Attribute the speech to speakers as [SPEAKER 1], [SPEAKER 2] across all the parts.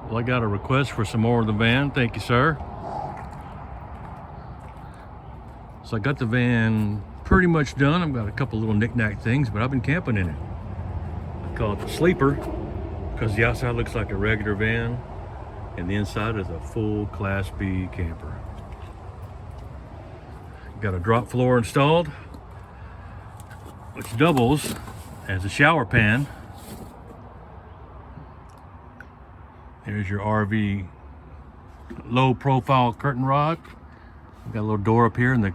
[SPEAKER 1] Well, I got a request for some more of the van. Thank you, sir. So I got the van pretty much done. I've got a couple little knick-knack things, but I've been camping in it. I call it the sleeper because the outside looks like a regular van and the inside is a full Class B camper. Got a drop floor installed, which doubles as a shower pan. There's your RV low profile curtain rod. Got a little door up here and the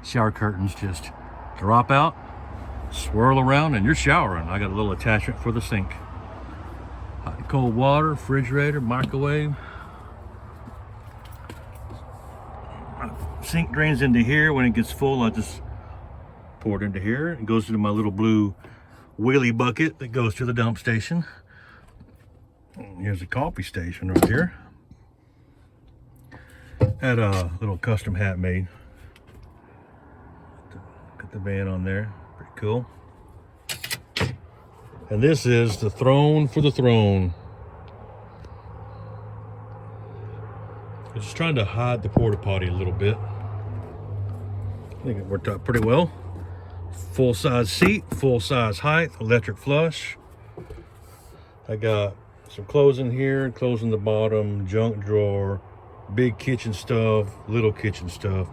[SPEAKER 1] shower curtains just drop out, swirl around, and you're showering. I got a little attachment for the sink. Hot and cold water, refrigerator, microwave. My sink drains into here. When it gets full, I just pour it into here. It goes into my little blue wheelie bucket that goes to the dump station. Here's a coffee station right here. Had a little custom hat made. Got the van on there, pretty cool. And this is the throne for the throne. I'm just trying to hide the porta potty a little bit. I think it worked out pretty well. Full size seat, full size height, electric flush. I got some clothes in here, clothes in the bottom, junk drawer, big kitchen stuff, little kitchen stuff.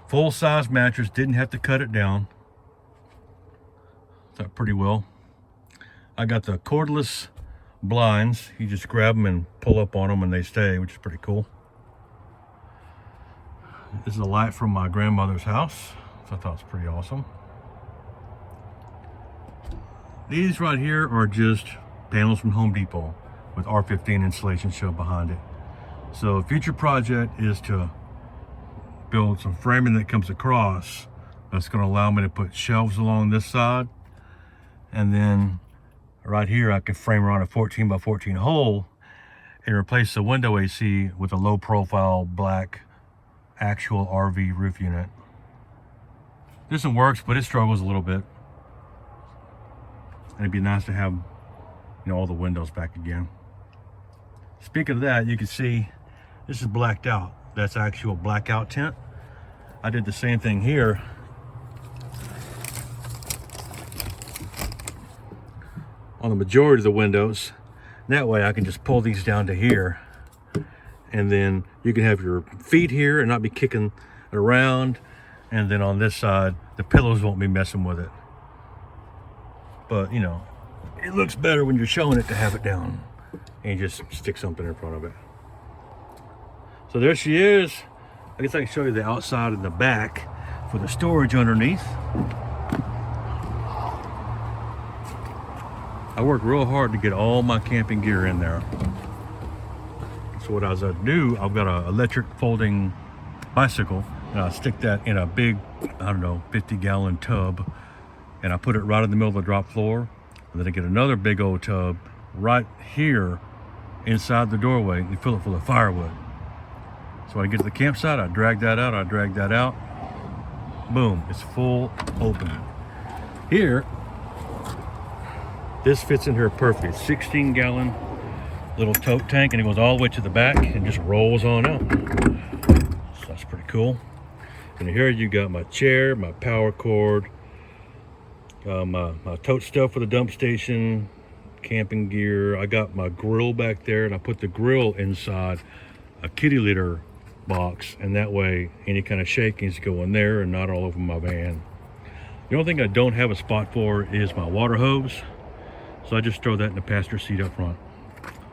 [SPEAKER 1] Full size mattress, didn't have to cut it down. Thought pretty well. I got the cordless blinds. You just grab them and pull up on them and they stay, which is pretty cool. This is a light from my grandmother's house, so I thought it was pretty awesome. These right here are just panels from Home Depot with R15 insulation shoved behind it. So a future project is to build some framing that comes across that's going to allow me to put shelves along this side, and then right here I can frame around a 14 by 14 hole and replace the window AC with a low profile black actual RV roof unit. This one works, but it struggles a little bit. And it'd be nice to have, you know, all the windows back again. Speaking of that, you can see this is blacked out. That's actual blackout tint. I did the same thing here. On the majority of the windows. That way I can just pull these down to here. And then you can have your feet here and not be kicking it around. And then on this side, the pillows won't be messing with it. But, you know, it looks better when you're showing it to have it down and just stick something in front of it. So there she is. I guess I can show you the outside and the back for the storage underneath. I worked real hard to get all my camping gear in there. So what I was going to do, I've got an electric folding bicycle, and I stick that in a big, I don't know, 50-gallon tub, and I put it right in the middle of the drop floor. And then I get another big old tub right here inside the doorway and fill it full of firewood. So when I get to the campsite, I drag that out, boom, it's full open. Here, this fits in here perfect. 16-gallon little tote tank, and it goes all the way to the back and just rolls on out. So that's pretty cool. And here you got my chair, my power cord, my tote stuff for the dump station, camping gear. I got my grill back there, and I put the grill inside a kitty litter box, and that way any kind of shakings go in there and not all over my van. The only thing I don't have a spot for is my water hose, so I just throw that in the passenger seat up front,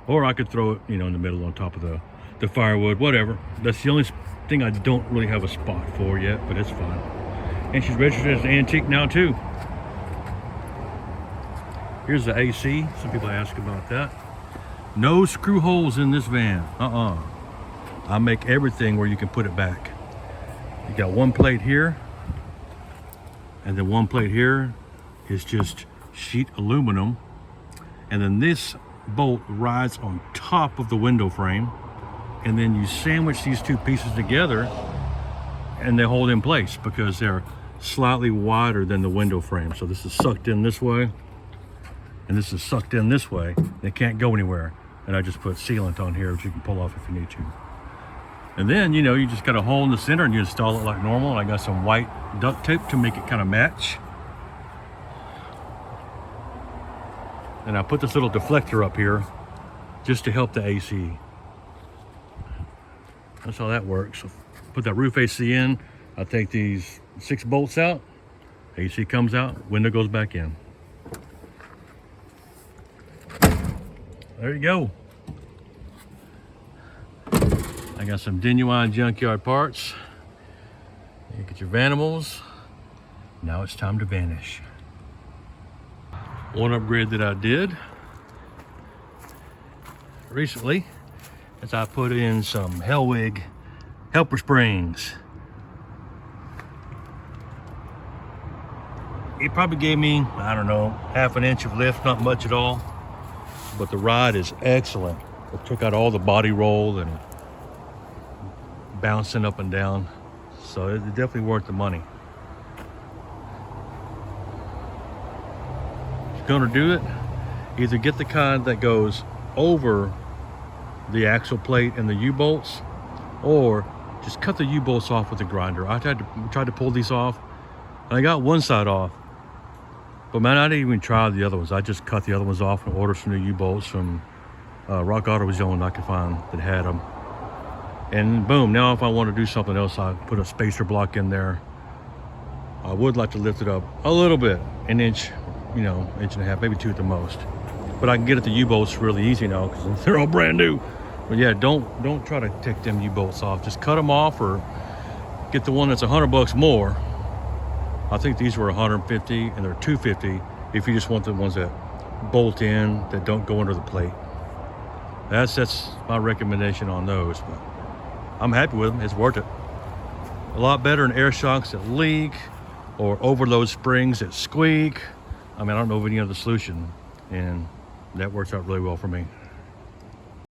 [SPEAKER 1] or I could throw it, you know, in the middle on top of the firewood, whatever. That's the only thing I don't really have a spot for yet, but it's fine. And she's registered as an antique now too. Here's the AC. Some people ask about that. No screw holes in this van. I make everything where you can put it back. You got one plate here, and then one plate here is just sheet aluminum, and then this bolt rides on top of the window frame, and then you sandwich these two pieces together and they hold in place because they're slightly wider than the window frame. So this is sucked in this way and this is sucked in this way. They can't go anywhere. And I just put sealant on here, which you can pull off if you need to. And then, you know, you just got a hole in the center and you install it like normal. And I got some white duct tape to make it kind of match. And I put this little deflector up here just to help the AC. That's how that works. So put that roof AC in. I take these 6 bolts out. AC comes out, window goes back in. There you go. I got some genuine junkyard parts. You get your Vanimals. Now it's time to vanish. One upgrade that I did recently is I put in some Hellwig helper springs. It probably gave me, I don't know, half an inch of lift, not much at all. But the ride is excellent. It took out all the body roll and bouncing up and down. So it's definitely worth the money. If you're gonna do it, either get the kind that goes over the axle plate and the U-bolts, or just cut the U-bolts off with a grinder. I tried to pull these off, and I got one side off. But man, I didn't even try the other ones. I just cut the other ones off and ordered some new U-bolts from Rock Auto was the only one I could find that had them. And boom, now if I want to do something else, I put a spacer block in there. I would like to lift it up a little bit, an inch, you know, inch and a half, maybe 2 at the most. But I can get at the U-bolts really easy now because they're all brand new. But yeah, don't try to take them U-bolts off. Just cut them off or get the one that's $100 more. I think these were 150 and they're 250 if you just want the ones that bolt in, that don't go under the plate. That's my recommendation on those, but I'm happy with them. It's worth it. A lot better than air shocks that leak or overload springs that squeak. I mean, I don't know of any other solution, and that works out really well for me.